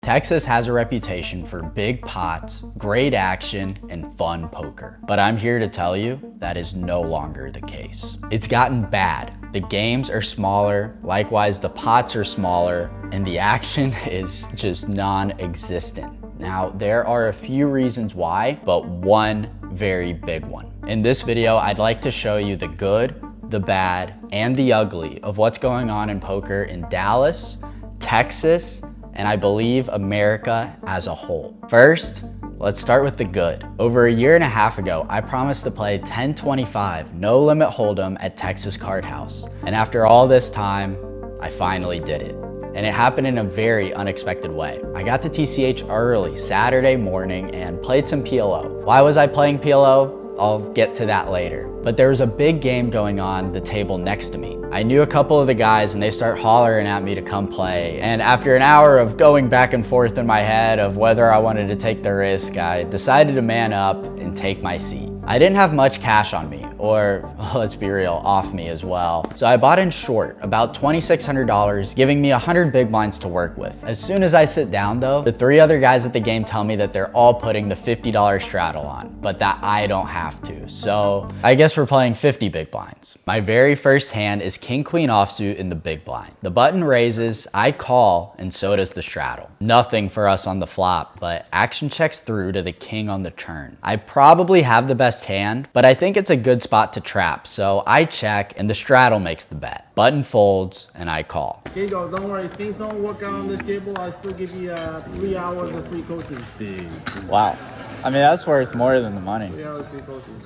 Texas has a reputation for big pots, great action, and fun poker. But I'm here to tell you that is no longer the case. It's gotten bad. The games are smaller, likewise the pots are smaller, and the action is just non-existent. Now, there are a few reasons why, but one very big one. In this video, I'd like to show you the good, the bad, and the ugly of what's going on in poker in Dallas, Texas, and I believe America as a whole. First, let's start with the good. Over a year and a half ago, I promised to play 1025 no limit hold'em at Texas Card House. And after all this time, I finally did it. And it happened in a very unexpected way. I got to TCH early Saturday morning and played some PLO. Why was I playing PLO? I'll get to that later. But there was a big game going on the table next to me. I knew a couple of the guys and they start hollering at me to come play. And after an hour of going back and forth in my head of whether I wanted to take the risk, I decided to man up and take my seat. I didn't have much cash on me, or let's be real, off me as well. So I bought in short, about $2,600, giving me 100 big blinds to work with. As soon as I sit down though, the three other guys at the game tell me that they're all putting the $50 straddle on, but that I don't have to. So I guess we're playing 50 big blinds. My very first hand is King Queen offsuit in the big blind. The button raises, I call, and so does the straddle. Nothing for us on the flop, but action checks through to the king on the turn. I probably have the best hand, but I think it's a good spot to trap, so I check and the straddle makes the bet. Button folds and I call. KDog, don't worry, if things don't work out on this table, I'll still give you 3 hours of free coaching. Wow. I mean, that's worth more than the money. 3 hours free coaching.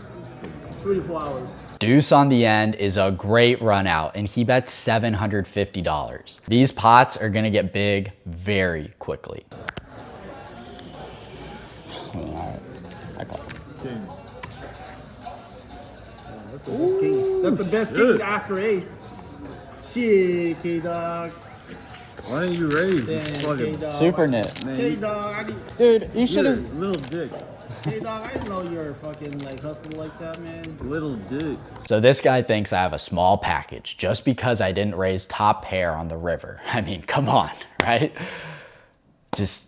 3 to 4 hours. Deuce on the end is a great run out and he bets $750. These pots are gonna get big very quickly. I call. King. That's the best king. That's the best king after ace. Shit, KDog. Why didn't you raise? Super nit. KDog, Dude, you should have. Little dick. KDog, I didn't know you're fucking like hustling like that, man. Little dick. So this guy thinks I have a small package just because I didn't raise top pair on the river. I mean, come on, right?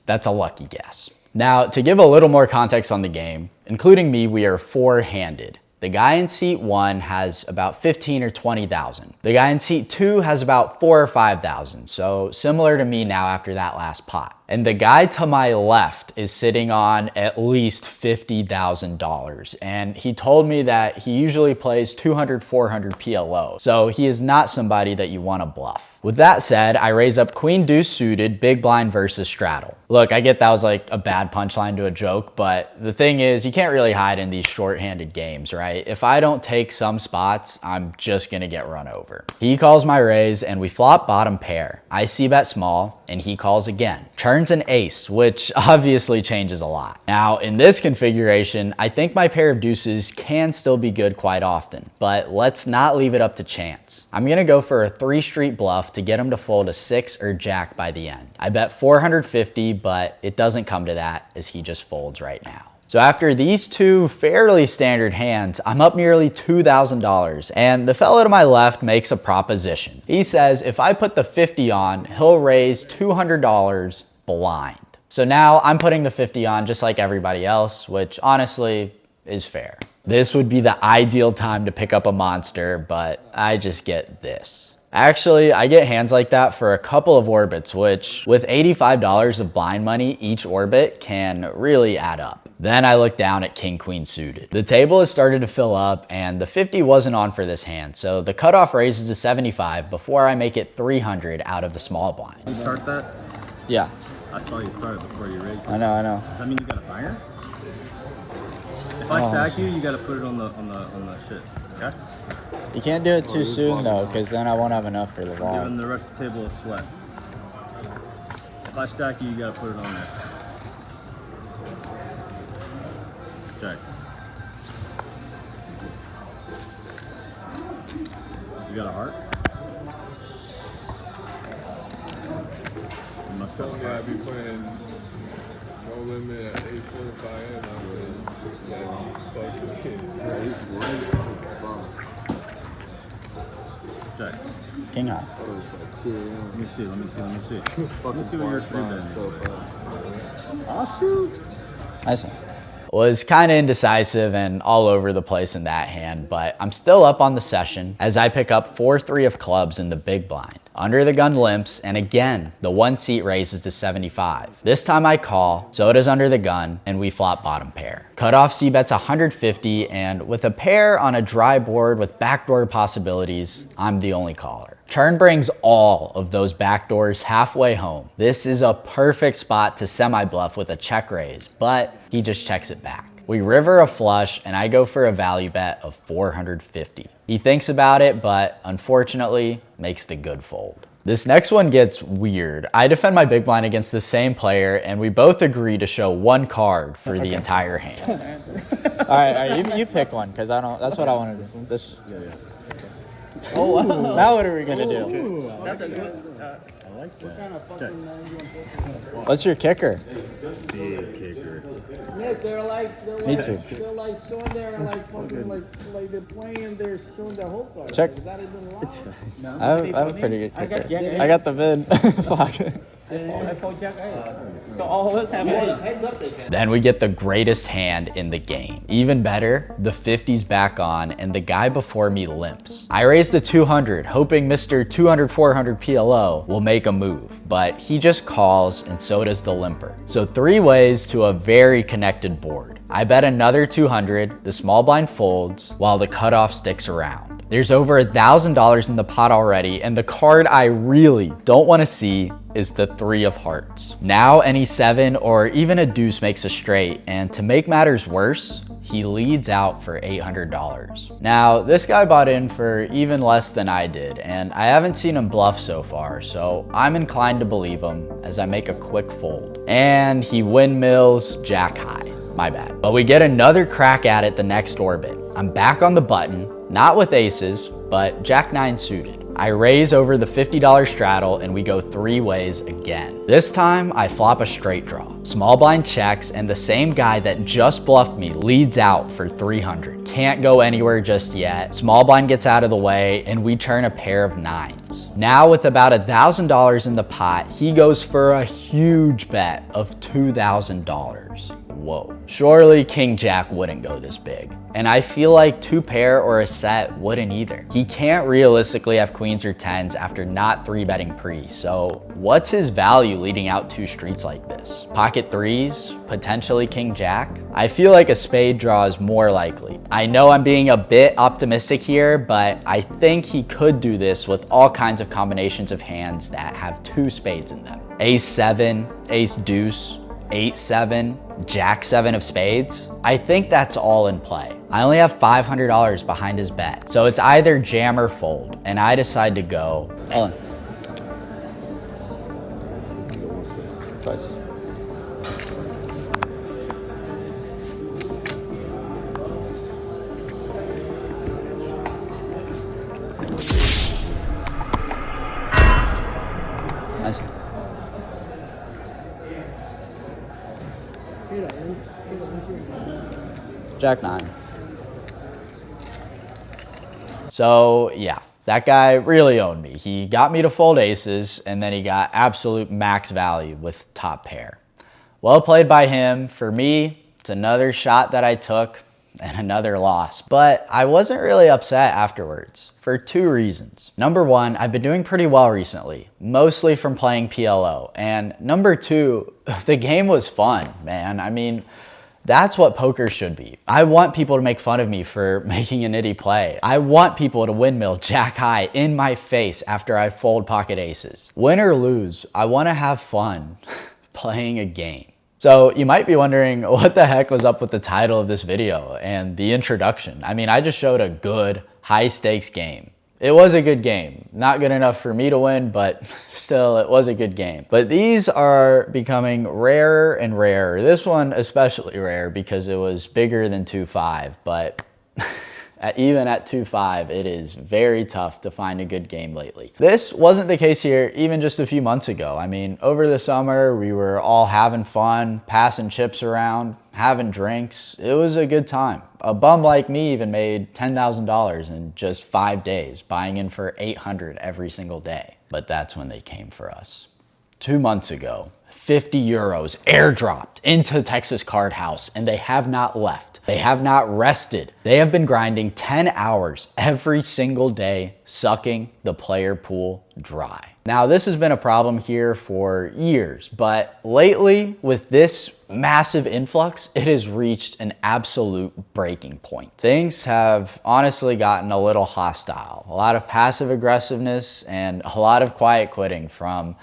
That's a lucky guess. Now, to give a little more context on the game, including me, we are four-handed. The guy in seat 1 has about 15 or 20,000. The guy in seat 2 has about 4 or 5,000. So similar to me now after that last pot. And the guy to my left is sitting on at least $50,000. And he told me that he usually plays 200, 400 PLO. So he is not somebody that you want to bluff. With that said, I raise up queen deuce suited, big blind versus straddle. Look, I get that was like a bad punchline to a joke, but the thing is you can't really hide in these short-handed games, right? If I don't take some spots, I'm just gonna get run over. He calls my raise and we flop bottom pair. I see bet small and he calls again. Turns an ace, which obviously changes a lot. Now in this configuration, I think my pair of deuces can still be good quite often, but let's not leave it up to chance. I'm gonna go for a 3-street bluff to get him to fold a 6 or jack by the end. I bet 450, but it doesn't come to that as he just folds right now. So after these two fairly standard hands, I'm up nearly $2,000 and the fellow to my left makes a proposition. He says if I put the 50 on, he'll raise $200 blind. So now I'm putting the 50 on just like everybody else, which honestly is fair. This would be the ideal time to pick up a monster, but I just get this. Actually, I get hands like that for a couple of orbits, which with $85 of blind money, each orbit can really add up. Then I look down at king queen suited. The table has started to fill up and the 50 wasn't on for this hand. So the cutoff raises to 75 before I make it 300 out of the small blind. You start that? Yeah. I saw you start it before you raised it. I know. Does that mean you got a banger? If I stack you gotta put it on the shit, okay? You can't do it too soon though, because then I won't have enough for the I'm vlog. giving the rest of the table a sweat. If I stack you, you gotta put it on there. Check. You got a heart? You must have a heart. I'd be playing no limit at 8:45 and I'm Jack. King high. It was like 2 a.m. Let me see. Let me see what your Flying three bet is. so fast. Oh shoot. Nice one. Was kind of indecisive and all over the place in that hand, but I'm still up on the session as I pick up 4-3 of clubs in the big blind. Under the gun limps, and again, the 1 seat raises to 75. This time I call, so does under the gun, and we flop bottom pair. Cutoff C bets 150, and with a pair on a dry board with backdoor possibilities, I'm the only caller. Turn brings all of those backdoors halfway home. This is a perfect spot to semi-bluff with a check raise, but he just checks it back. We river a flush, and I go for a value bet of 450. He thinks about it, but unfortunately, makes the good fold. This next one gets weird. I defend my big blind against the same player, and we both agree to show 1 card for the entire hand. all right, you pick one, because I don't. That's what I want to do. This. Yeah. Oh, wow. Now what are we gonna do? That's a good. I like that. Kind of fucking What's your kicker? Big kicker. Nick, they're like Me too. they're like showing their like fucking like they're playing, they're showing their whole card. Check. Is that even wrong? I have a pretty good kicker. I got the vid. Fuck. So all of us have one. Heads up they can. Then we get the greatest hand in the game. Even better, the 50's back on and the guy before me limps. I raised a 200, hoping Mr. 200-400 PLO will make a move, but he just calls and so does the limper. So 3 ways to a very connected board. I bet another 200, the small blind folds, while the cutoff sticks around. There's over $1,000 in the pot already, and the card I really don't want to see is the 3 of hearts. Now any 7 or even a deuce makes a straight, and to make matters worse, he leads out for $800. Now, this guy bought in for even less than I did, and I haven't seen him bluff so far, so I'm inclined to believe him as I make a quick fold. And he windmills jack high. My bad. But we get another crack at it the next orbit. I'm back on the button, not with aces, but jack 9 suited. I raise over the $50 straddle and we go 3 ways again. This time I flop a straight draw. Small blind checks and the same guy that just bluffed me leads out for 300. Can't go anywhere just yet. Small blind gets out of the way and we turn a pair of 9s. Now with about $1,000 in the pot, he goes for a huge bet of $2,000. Whoa. Surely King Jack wouldn't go this big. And I feel like 2 pair or a set wouldn't either. He can't realistically have queens or 10s after not 3-betting pre, so what's his value leading out 2 streets like this? Pocket 3s, potentially King Jack? I feel like a spade draw is more likely. I know I'm being a bit optimistic here, but I think he could do this with all kinds of combinations of hands that have 2 spades in them. Ace 7, ace deuce, 8-7, jack 7 of spades. I think that's all in play. I only have $500 behind his bet, so it's either jam or fold, and I decide to go all in. Twice. Nice. Jack 9. So yeah, that guy really owned me. He got me to fold aces and then he got absolute max value with top pair. Well played by him. For me, it's another shot that I took and another loss, but I wasn't really upset afterwards for 2 reasons. Number 1, I've been doing pretty well recently, mostly from playing PLO. And number 2, the game was fun, man. I mean, that's what poker should be. I want people to make fun of me for making a nitty play. I want people to windmill jack high in my face after I fold pocket aces. Win or lose, I want to have fun playing a game. So you might be wondering what the heck was up with the title of this video and the introduction. I mean, I just showed a good high stakes game. It was a good game. Not good enough for me to win, but still, it was a good game. But these are becoming rarer and rarer. This one especially rare because it was bigger than 2-5, but Even at 2.5, it is very tough to find a good game lately. This wasn't the case here even just a few months ago. I mean, over the summer, we were all having fun, passing chips around, having drinks. It was a good time. A bum like me even made $10,000 in just 5 days, buying in for $800 every single day. But that's when they came for us. 2 months ago, 50 euros airdropped into Texas Card House, and they have not left. They have not rested. They have been grinding 10 hours every single day, sucking the player pool dry. Now, this has been a problem here for years, but lately with this massive influx, it has reached an absolute breaking point. Things have honestly gotten a little hostile. A lot of passive aggressiveness and a lot of quiet quitting from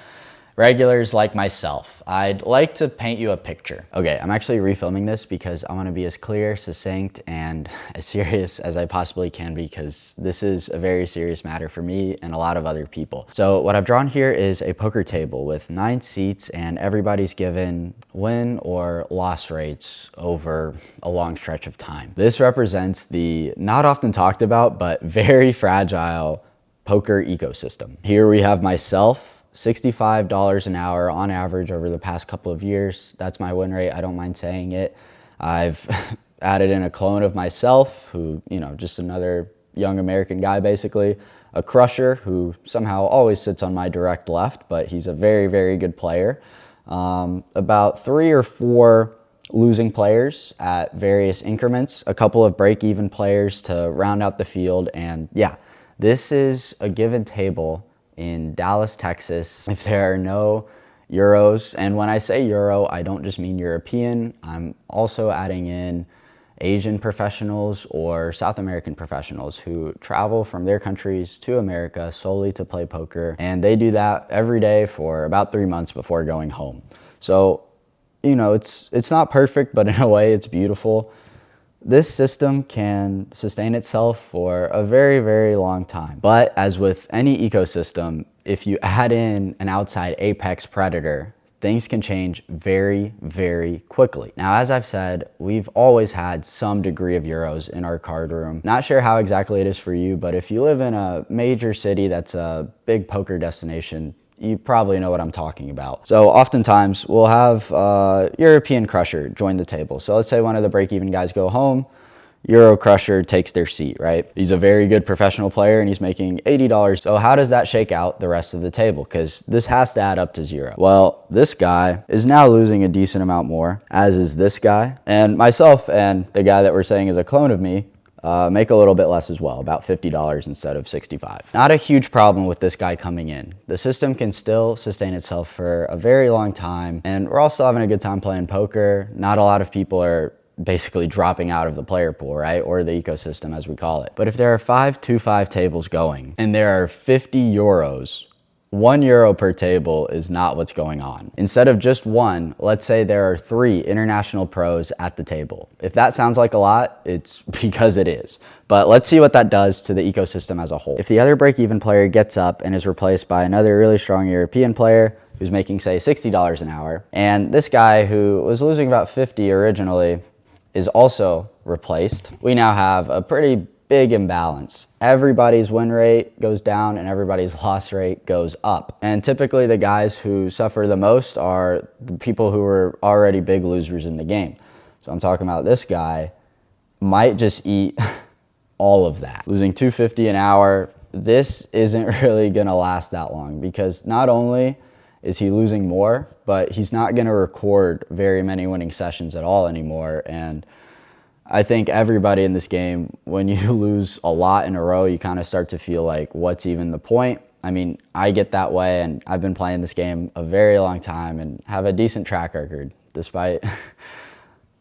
regulars like myself. I'd like to paint you a picture. Okay, I'm actually refilming this because I want to be as clear, succinct, and as serious as I possibly can because this is a very serious matter for me and a lot of other people. So what I've drawn here is a poker table with 9 seats and everybody's given win or loss rates over a long stretch of time. This represents the not often talked about but very fragile poker ecosystem. Here we have myself, $65 an hour on average over the past couple of years. That's my win rate. I don't mind saying it. I've added in a clone of myself who, just another young American guy basically. A crusher who somehow always sits on my direct left, but he's a very, very good player. About 3 or 4 losing players at various increments, a couple of break-even players to round out the field. And yeah, this is a given table in Dallas, Texas. If there are no euros, and when I say euro, I don't just mean European, I'm also adding in Asian professionals or South American professionals who travel from their countries to America solely to play poker. And they do that every day for about 3 months before going home. So, it's not perfect, but in a way it's beautiful. This system can sustain itself for a very, very long time. But as with any ecosystem, if you add in an outside apex predator, things can change very, very quickly. Now, as I've said, we've always had some degree of euros in our card room. Not sure how exactly it is for you, but if you live in a major city that's a big poker destination, you probably know what I'm talking about. So oftentimes we'll have a European crusher join the table. So let's say one of the break-even guys go home, Euro crusher takes their seat, right? He's a very good professional player and he's making $80. So how does that shake out the rest of the table? Because this has to add up to 0. Well, this guy is now losing a decent amount more, as is this guy. And myself and the guy that we're saying is a clone of me make a little bit less as well, about $50 instead of $65. Not a huge problem with this guy coming in. The system can still sustain itself for a very long time, and we're all still having a good time playing poker. Not a lot of people are basically dropping out of the player pool, right? Or the ecosystem as we call it. But if there are 5 2-5 tables going and there are 50 euros, €1 per table is not what's going on. Instead of just 1, let's say there are 3 international pros at the table. If that sounds like a lot, it's because it is. But let's see what that does to the ecosystem as a whole. If the other break-even player gets up and is replaced by another really strong European player who's making, say, $60 an hour, and this guy who was losing about 50 originally is also replaced, we now have a pretty big imbalance. Everybody's win rate goes down and everybody's loss rate goes up. And typically the guys who suffer the most are the people who are already big losers in the game. So I'm talking about this guy might just eat all of that. Losing $250 an hour, this isn't really gonna last that long because not only is he losing more, but he's not gonna record very many winning sessions at all anymore. And I think everybody in this game, when you lose a lot in a row, you kind of start to feel like, what's even the point? I mean, I get that way, and I've been playing this game a very long time and have a decent track record, despite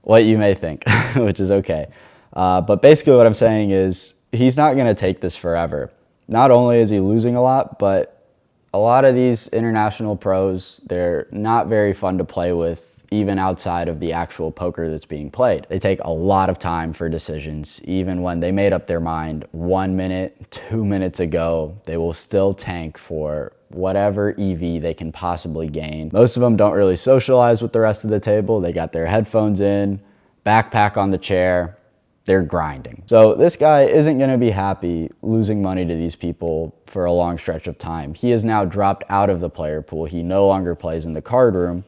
what you may think, which is okay. But basically what I'm saying is, he's not gonna take this forever. Not only is he losing a lot, but a lot of these international pros, they're not very fun to play with, even outside of the actual poker that's being played. They take a lot of time for decisions. Even when they made up their mind 1 minute, 2 minutes ago, they will still tank for whatever EV they can possibly gain. Most of them don't really socialize with the rest of the table. They got their headphones in, backpack on the chair, They're grinding. So this guy isn't going to be happy losing money to these people for a long stretch of time. He has now dropped out of the player pool. He no longer plays in the card room.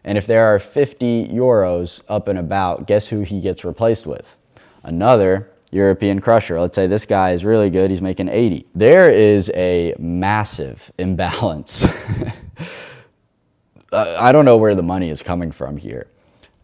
And if there are 50 euros up and about, guess who he gets replaced with? Another European crusher. Let's say this guy is really good. He's making 80. There is a massive imbalance. I don't know where the money is coming from here.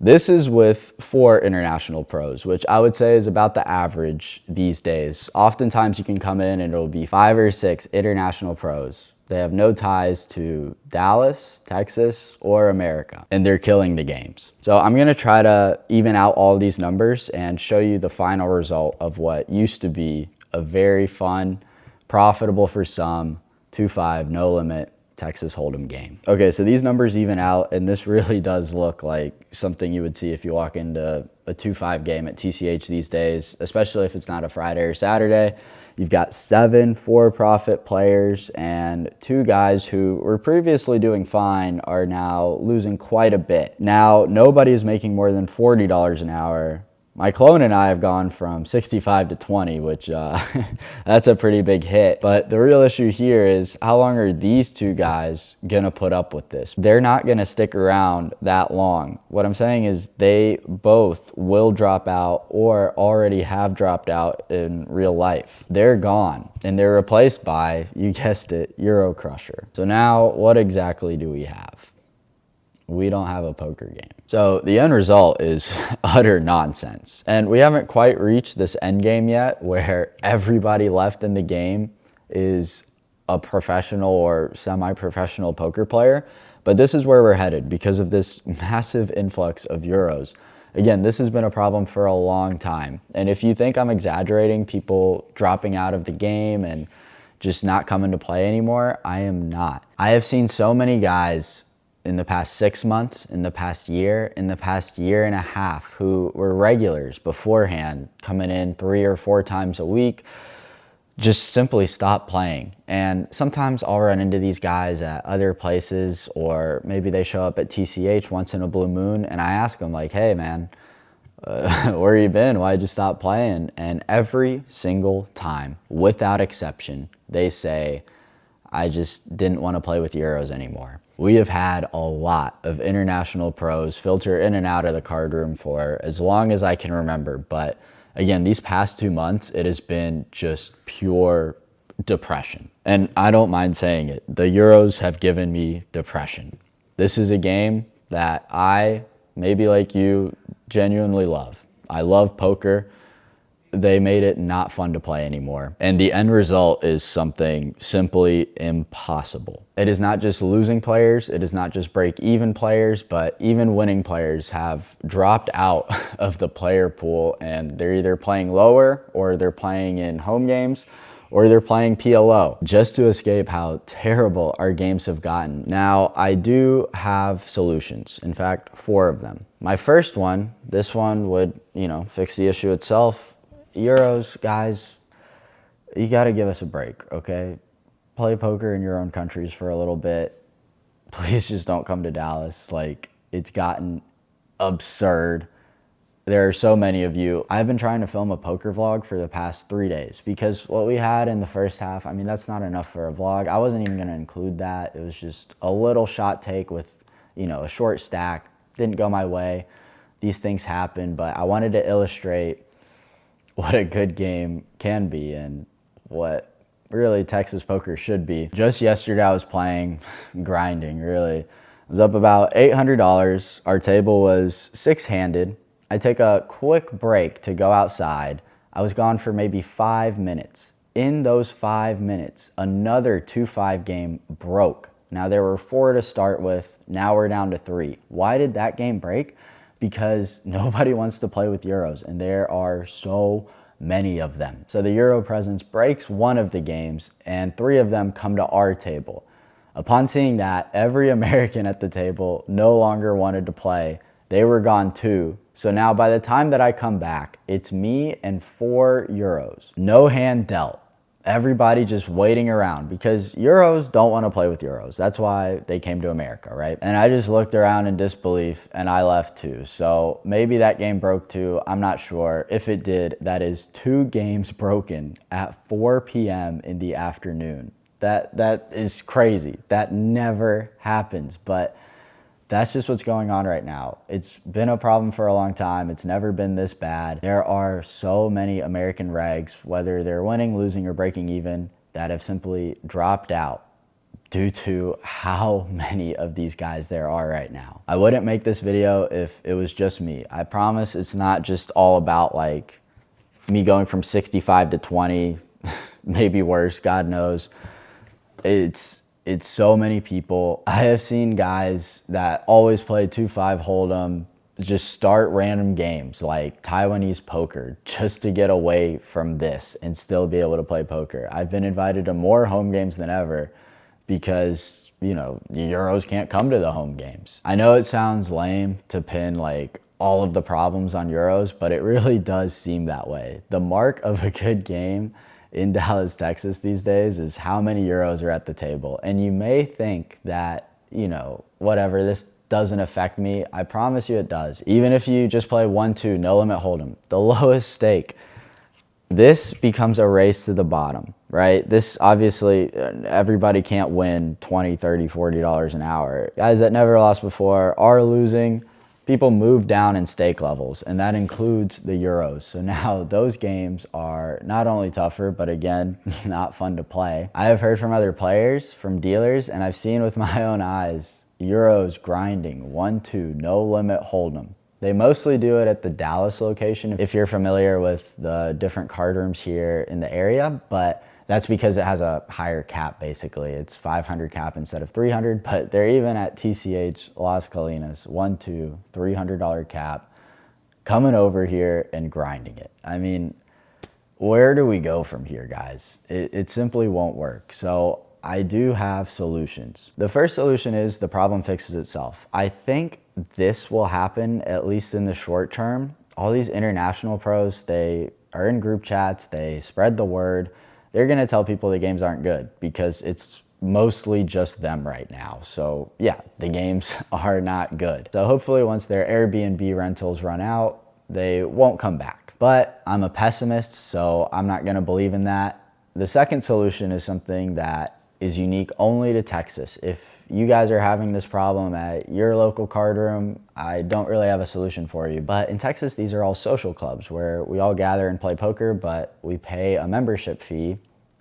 This is with 4 international pros, which I would say is about the average these days. Oftentimes you can come in and it'll be 5 or 6 international pros. They have no ties to Dallas, Texas, or America, and they're killing the games. So I'm gonna try to even out all these numbers and show you the final result of what used to be a very fun, profitable for some, 2-5, no limit, Texas Hold'em game. Okay, so these numbers even out, and this really does look like something you would see if you walk into a 2-5 game at TCH these days, especially if it's not a Friday or Saturday. You've got 7 for-profit players, and 2 guys who were previously doing fine are now losing quite a bit. Now, nobody is making more than $40 an hour. My clone and I have gone from 65 to 20, which that's a pretty big hit. But the real issue here is how long are these 2 guys gonna put up with this? They're not gonna stick around that long. What I'm saying is they both will drop out or already have dropped out in real life. They're gone and they're replaced by, you guessed it, Euro Crusher. So now what exactly do we have? We don't have a poker game. So the end result is utter nonsense. And we haven't quite reached this end game yet where everybody left in the game is a professional or semi-professional poker player. But this is where we're headed because of this massive influx of euros. Again, this has been a problem for a long time. And if you think I'm exaggerating people dropping out of the game and just not coming to play anymore, I am not. I have seen so many guys in the past 6 months, in the past year and a half, who were regulars beforehand, coming in 3 or 4 times a week, just simply stop playing. And sometimes I'll run into these guys at other places, or maybe they show up at TCH once in a blue moon, and I ask them like, hey man, where you been? Why'd you stop playing? And every single time, without exception, they say, I just didn't want to play with Euros anymore. We have had a lot of international pros filter in and out of the card room for as long as I can remember. But again, these past 2 months, it has been just pure depression. And I don't mind saying it. The Euros have given me depression. This is a game that I, maybe like you, genuinely love. I love poker. They made it not fun to play anymore. And the end result is something simply impossible. It is not just losing players, it is not just break-even players, but even winning players have dropped out of the player pool, and they're either playing lower, or they're playing in home games, or they're playing PLO just to escape how terrible our games have gotten. Now, I do have solutions. In fact, 4 of them. My first one, this one would, fix the issue itself. Euros, guys, you got to give us a break, okay? Play poker in your own countries for a little bit. Please just don't come to Dallas. Like, it's gotten absurd. There are so many of you. I've been trying to film a poker vlog for the past 3 days because what we had in the first half, I mean, that's not enough for a vlog. I wasn't even going to include that. It was just a little shot take with, a short stack. Didn't go my way. These things happen, but I wanted to illustrate what a good game can be and what really Texas poker should be. Just yesterday I was playing, grinding really. I was up about $800. Our table was 6-handed. I take a quick break to go outside. I was gone for maybe 5 minutes. In those 5 minutes, another 2-5 game broke. Now there were 4 to start with, now we're down to 3. Why did that game break? Because nobody wants to play with Euros, and there are so many of them. So the Euro presence breaks one of the games, and 3 of them come to our table. Upon seeing that, every American at the table no longer wanted to play. They were gone too. So now by the time that I come back, it's me and 4 Euros. No hand dealt. everybody just waiting around because Euros don't want to play with Euros. That's why they came to America, right? And I just looked around in disbelief and I left too. So maybe that game broke too. I'm not sure. If it did, that is 2 games broken at 4 p.m. in the afternoon. That is crazy. That never happens, but that's just what's going on right now. It's been a problem for a long time. It's never been this bad. There are so many American regs, whether they're winning, losing, or breaking even, that have simply dropped out due to how many of these guys there are right now. I wouldn't make this video if it was just me. I promise it's not just all about like me going from 65 to 20, maybe worse, God knows. It's so many people. I have seen guys that always play 2-5 Hold'em just start random games like Taiwanese poker just to get away from this and still be able to play poker. I've been invited to more home games than ever because, you know, the Euros can't come to the home games. I know it sounds lame to pin like all of the problems on Euros, but it really does seem that way. The mark of a good game in Dallas, Texas these days is how many Euros are at the table. And you may think that, you know, whatever, this doesn't affect me. I promise you it does. Even if you just play 1-2, no limit Hold'em, the lowest stake, this becomes a race to the bottom, right? This obviously, everybody can't win $20, $30, $40 an hour. Guys that never lost before are losing. People move down in stake levels, and that includes the Euros. So now those games are not only tougher, but again, not fun to play. I have heard from other players, from dealers, and I've seen with my own eyes, Euros grinding, 1-2, no limit Hold'em. They mostly do it at the Dallas location, if you're familiar with the different card rooms here in the area, but that's because it has a higher cap, basically. It's 500 cap instead of 300, but they're even at TCH Las Colinas, 1-2, $300 cap, coming over here and grinding it. I mean, where do we go from here, guys? It simply won't work. So I do have solutions. The first solution is the problem fixes itself. I think this will happen, at least in the short term. All these international pros, they are in group chats, they spread the word. They're gonna tell people the games aren't good because it's mostly just them right now. So yeah, the games are not good. So hopefully once their Airbnb rentals run out, they won't come back. But I'm a pessimist, so I'm not gonna believe in that. The second solution is something that is unique only to Texas. If you guys are having this problem at your local card room, I don't really have a solution for you. But in Texas, these are all social clubs where we all gather and play poker, but we pay a membership fee,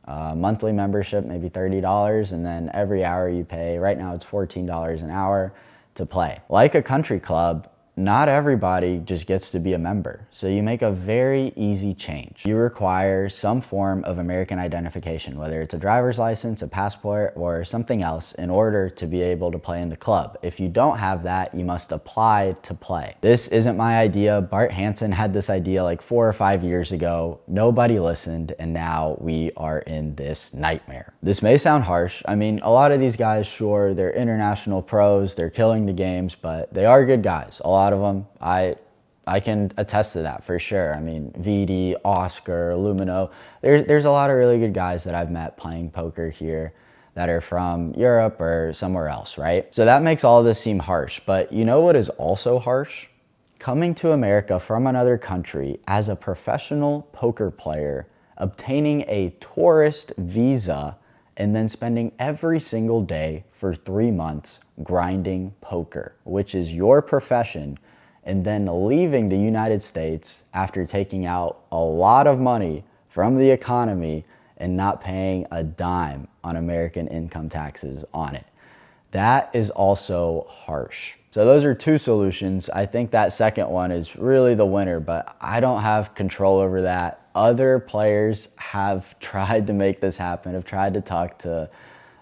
a monthly membership, maybe $30, and then every hour you pay, right now it's $14 an hour to play. Like a country club, not everybody just gets to be a member. So you make a very easy change. You require some form of American identification, whether it's a driver's license, a passport, or something else in order to be able to play in the club. If you don't have that, you must apply to play. This isn't my idea. Bart Hansen had this idea like 4 or 5 years ago. Nobody listened, and now we are in this nightmare. This may sound harsh. I mean, a lot of these guys, sure, they're international pros, they're killing the games, but they are good guys. A lot of them. I can attest to that for sure. I mean, VD, Oscar, Lumino, there's a lot of really good guys that I've met playing poker here that are from Europe or somewhere else, right? So that makes all of this seem harsh, but you know what is also harsh? Coming to America from another country as a professional poker player, obtaining a tourist visa, and then spending every single day for 3 months grinding poker, which is your profession, and then leaving the United States after taking out a lot of money from the economy and not paying a dime on American income taxes on it. That is also harsh. So those are 2 solutions. I think that second one is really the winner, but I don't have control over that. Other players have tried to make this happen, have tried to talk to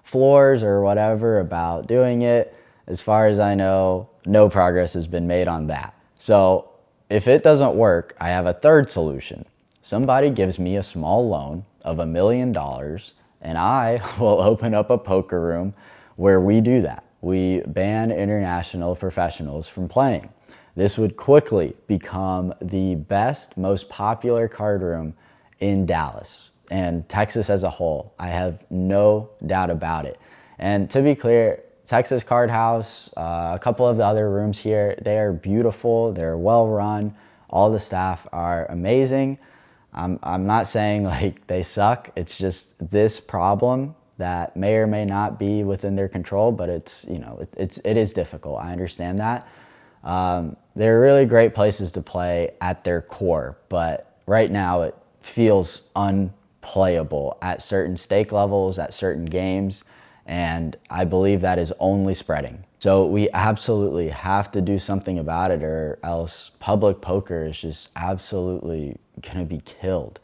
floors or whatever about doing it. As far as I know, no progress has been made on that. So if it doesn't work, I have a third solution. Somebody gives me a small loan of $1 million and I will open up a poker room where we do that. We ban international professionals from playing. This would quickly become the best, most popular card room in Dallas. and Texas as a whole. I have no doubt about it. And to be clear, Texas Card House, a couple of the other rooms here, they are beautiful, they're well run, all the staff are amazing. I'm not saying like they suck, it's just this problem that may or may not be within their control, but it's, you know, it is difficult, I understand that. They're really great places to play at their core, but right now it feels unplayable at certain stake levels, at certain games, and I believe that is only spreading. So we absolutely have to do something about it, or else public poker is just absolutely gonna be killed.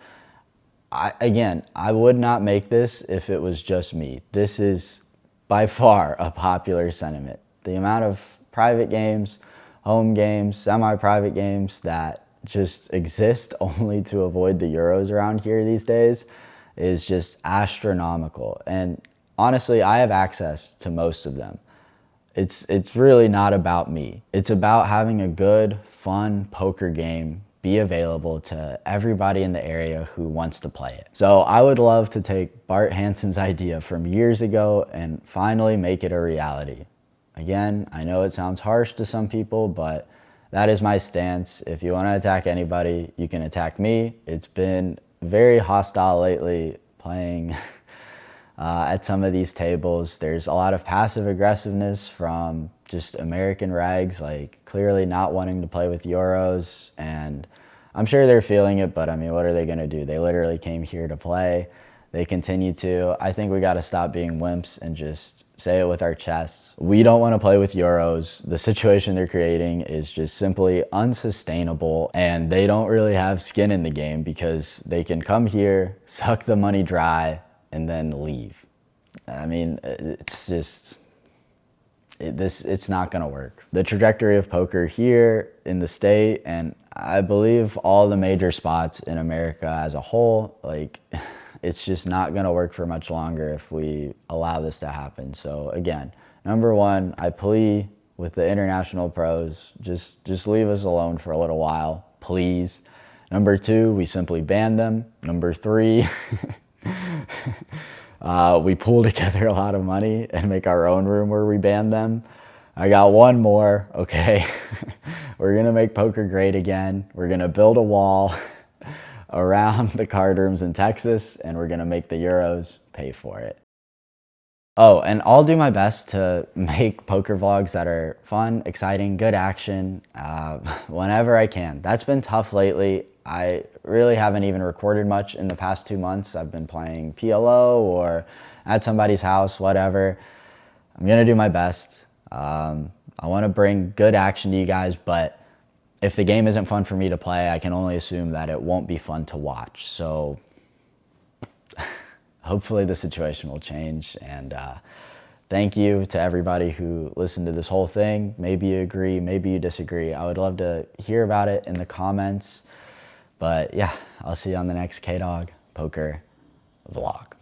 Again, I would not make this if it was just me. This is by far a popular sentiment. The amount of private games, home games, semi-private games that just exist only to avoid the Euros around here these days is just astronomical. And honestly, I have access to most of them. It's really not about me. It's about having a good, fun poker game be available to everybody in the area who wants to play it. So I would love to take Bart Hansen's idea from years ago and finally make it a reality. Again, I know it sounds harsh to some people, but that is my stance. If you want to attack anybody, you can attack me. It's been very hostile lately playing at some of these tables. There's a lot of passive aggressiveness from just American regs, like clearly not wanting to play with Euros, and I'm sure they're feeling it, but I mean, what are they gonna do? They literally came here to play. They continue to. I think we gotta stop being wimps and just say it with our chests. We don't wanna play with Euros. The situation they're creating is just simply unsustainable, and they don't really have skin in the game because they can come here, suck the money dry, and then leave. I mean, it's just, it's not gonna work. The trajectory of poker here in the state, and I believe all the major spots in America as a whole, like, it's just not gonna work for much longer if we allow this to happen. So again, number one, I plea with the international pros, just leave us alone for a little while, please. Number two, we simply ban them. Number three, we pool together a lot of money and make our own room where we ban them. I got one more, okay. We're gonna make poker great again. We're gonna build a wall around the card rooms in Texas, and we're gonna make the Euros pay for it. Oh, and I'll do my best to make poker vlogs that are fun, exciting, good action, whenever I can. That's been tough lately. I really haven't even recorded much in the past 2 months. I've been playing PLO or at somebody's house, whatever. I'm gonna do my best. I wanna bring good action to you guys, but if the game isn't fun for me to play, I can only assume that it won't be fun to watch. So hopefully the situation will change, and thank you to everybody who listened to this whole thing. Maybe you agree, maybe you disagree. I would love to hear about it in the comments. But yeah, I'll see you on the next KDog Poker vlog.